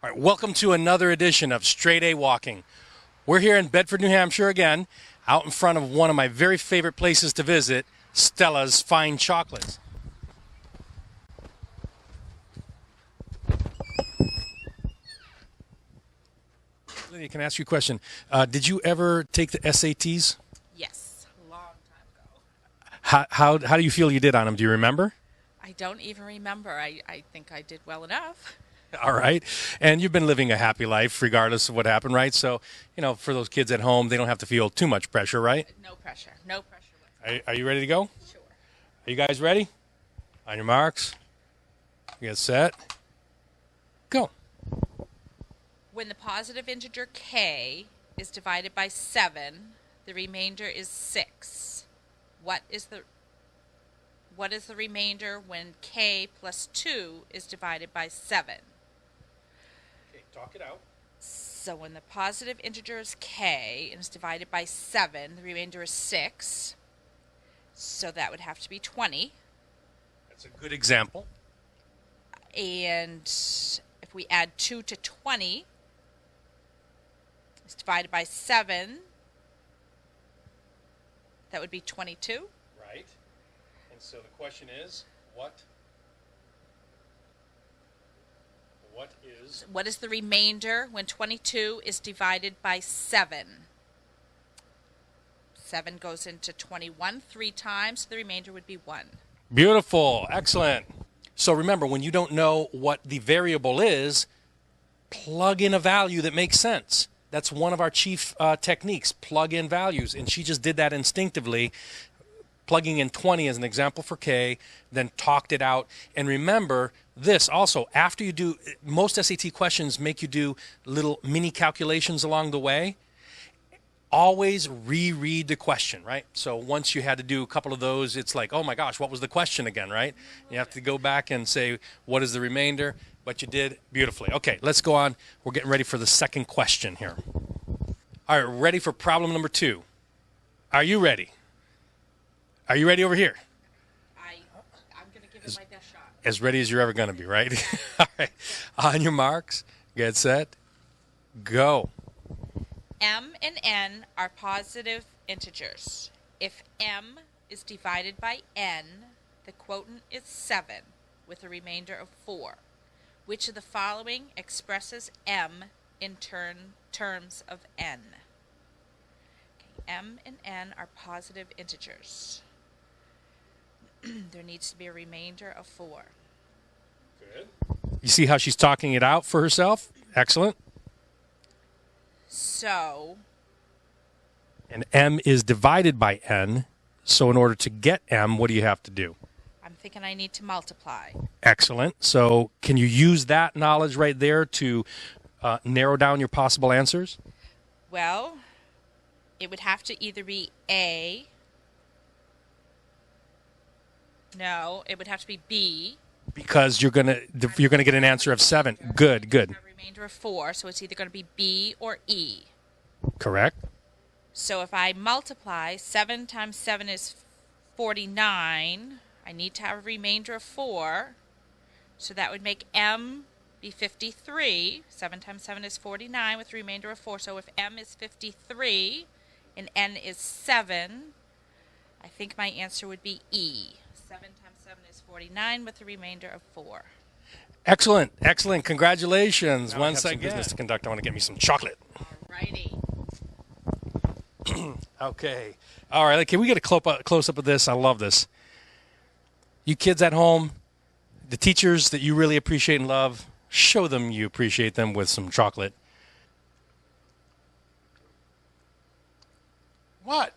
All right, welcome to another edition of Straight A Walking. We're here in Bedford, New Hampshire again, out in front of one of my very favorite places to visit, Stella's Fine Chocolates. Lydia, can I ask you a question? Did you ever take the SATs? Yes, a long time ago. How do you feel you did on them? Do you remember? I don't even remember. I think I did well enough. All right. And you've been living a happy life regardless of what happened, right? So, for those kids at home, they don't have to feel too much pressure, right? No pressure. No pressure whatsoever. Are you ready to go? Sure. Are you guys ready? On your marks. Get set. Go. When the positive integer k is divided by 7, the remainder is 6. What is the remainder when k plus 2 is divided by 7? Okay, talk it out. So when the positive integer is k and is divided by 7, the remainder is 6. So that would have to be 20. That's a good example. And if we add 2 to 20, it's divided by 7, that would be 22. Right. And so the question is, what is the remainder when 22 is divided by 7? 7 goes into 21 3 times, so the remainder would be 1. Beautiful. Excellent. So remember, when you don't know what the variable is, plug in a value that makes sense. That's one of our chief techniques, plug in values. And she just did that instinctively, plugging in 20 as an example for K, then talked it out. And remember this also, after you do, most SAT questions make you do little mini calculations along the way. Always reread the question, right? So once you had to do a couple of those, it's like, oh my gosh, what was the question again, right? You have to go back and say, what is the remainder? But you did beautifully. Okay, let's go on. We're getting ready for the second question here. All right, ready for problem number 2. Are you ready? Are you ready over here? I'm going to give it my best shot. As ready as you're ever going to be, right? All right. On your marks, get set, go. M and N are positive integers. If M is divided by N, the quotient is 7 with a remainder of 4. Which of the following expresses M in terms of N? Okay, M and N are positive integers. There needs to be a remainder of 4. Good. You see how she's talking it out for herself? Excellent. So. And M is divided by N. So in order to get M, what do you have to do? I'm thinking I need to multiply. Excellent. So can you use that knowledge right there to narrow down your possible answers? Well, it would have to either be A. No, it would have to be B. Because you're gonna get an answer of 7. Good. A remainder of 4, so it's either going to be B or E. Correct. So if I multiply, 7 times 7 is 49. I need to have a remainder of 4. So that would make M be 53. 7 times 7 is 49 with a remainder of 4. So if M is 53 and N is 7, I think my answer would be E. 7 times 7 is 49 with a remainder of 4. Excellent. Congratulations. Once again. Business to conduct. I want to get me some chocolate. Alrighty. Okay. All right. Can we get a close up of this? I love this. You kids at home, the teachers that you really appreciate and love, show them you appreciate them with some chocolate. What?